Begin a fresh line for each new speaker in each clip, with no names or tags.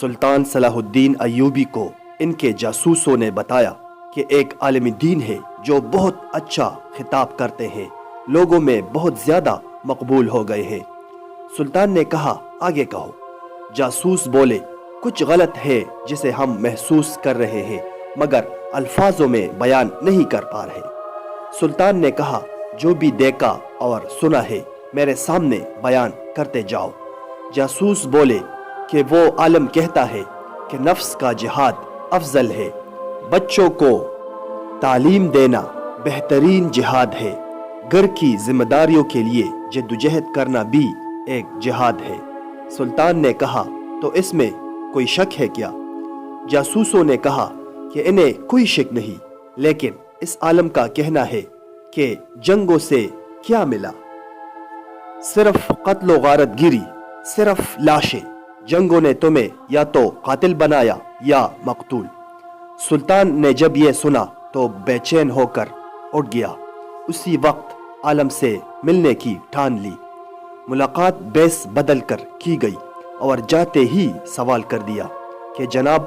سلطان صلاح الدین ایوبی کو ان کے جاسوسوں نے بتایا کہ ایک عالم دین ہے جو بہت اچھا خطاب کرتے ہیں، لوگوں میں بہت زیادہ مقبول ہو گئے ہیں۔ سلطان نے کہا آگے کہو۔ جاسوس بولے کچھ غلط ہے جسے ہم محسوس کر رہے ہیں مگر الفاظوں میں بیان نہیں کر پا رہے۔ سلطان نے کہا جو بھی دیکھا اور سنا ہے میرے سامنے بیان کرتے جاؤ۔ جاسوس بولے کہ وہ عالم کہتا ہے کہ نفس کا جہاد افضل ہے، بچوں کو تعلیم دینا بہترین جہاد ہے، گھر کی ذمہ داریوں کے لیے جدوجہد کرنا بھی ایک جہاد ہے۔ سلطان نے کہا تو اس میں کوئی شک ہے کیا؟ جاسوسوں نے کہا کہ انہیں کوئی شک نہیں، لیکن اس عالم کا کہنا ہے کہ جنگوں سے کیا ملا؟ صرف قتل و غارت گیری، صرف لاشیں۔ جنگوں نے تمہیں یا تو قاتل بنایا یا مقتول۔ سلطان نے جب یہ سنا تو بے چین ہو کر اٹھ گیا۔ اسی وقت عالم سے ملنے کی ٹھان لی۔ ملاقات بیس بدل کر کی گئی اور جاتے ہی سوال کر دیا کہ جناب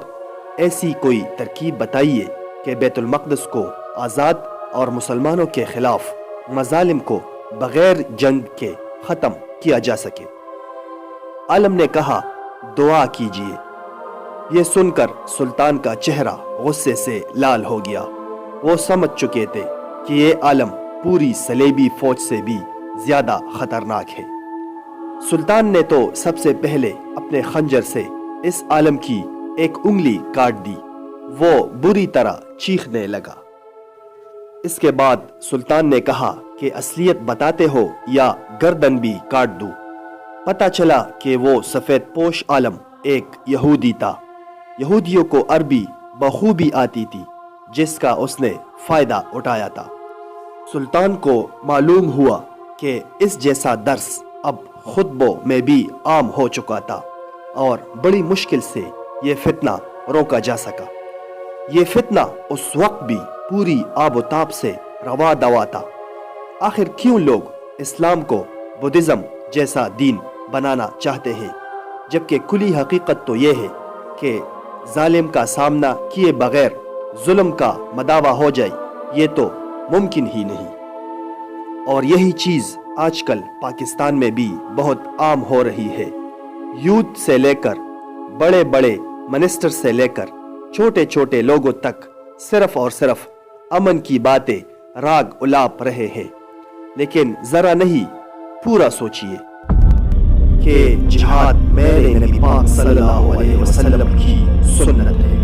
ایسی کوئی ترکیب بتائیے کہ بیت المقدس کو آزاد اور مسلمانوں کے خلاف مظالم کو بغیر جنگ کے ختم کیا جا سکے۔ عالم نے کہا دعا کیجیے۔ یہ سن کر سلطان کا چہرہ غصے سے لال ہو گیا۔ وہ سمجھ چکے تھے کہ یہ عالم پوری صلیبی فوج سے بھی زیادہ خطرناک ہے۔ سلطان نے تو سب سے پہلے اپنے خنجر سے اس عالم کی ایک انگلی کاٹ دی۔ وہ بری طرح چیخنے لگا۔ اس کے بعد سلطان نے کہا کہ اصلیت بتاتے ہو یا گردن بھی کاٹ دوں۔ پتہ چلا کہ وہ سفید پوش عالم ایک یہودی تھا۔ یہودیوں کو عربی بخوبی آتی تھی جس کا اس نے فائدہ اٹھایا تھا۔ سلطان کو معلوم ہوا کہ اس جیسا درس اب خطبوں میں بھی عام ہو چکا تھا اور بڑی مشکل سے یہ فتنہ روکا جا سکا۔ یہ فتنہ اس وقت بھی پوری آب و تاب سے روا دوا تھا۔ آخر کیوں لوگ اسلام کو بدھزم جیسا دین بنانا چاہتے ہیں جبکہ کلی حقیقت تو یہ ہے کہ ظالم کا سامنا کیے بغیر ظلم کا مداوع ہو جائے، یہ تو ممکن ہی نہیں۔ اور یہی چیز آج کل پاکستان میں بھی بہت عام ہو رہی ہے۔ یوتھ سے لے کر بڑے بڑے منسٹر سے لے کر چھوٹے چھوٹے لوگوں تک صرف اور صرف امن کی باتیں راگ الاپ رہے ہیں، لیکن ذرا نہیں پورا سوچئے کہ جہاد میرے نبی پاک صلی اللہ علیہ وسلم کی سنت ہے۔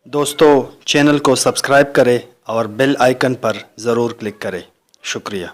دوستو چینل کو سبسکرائب کریں اور بیل آئیکن پر ضرور کلک کریں۔ شکریہ۔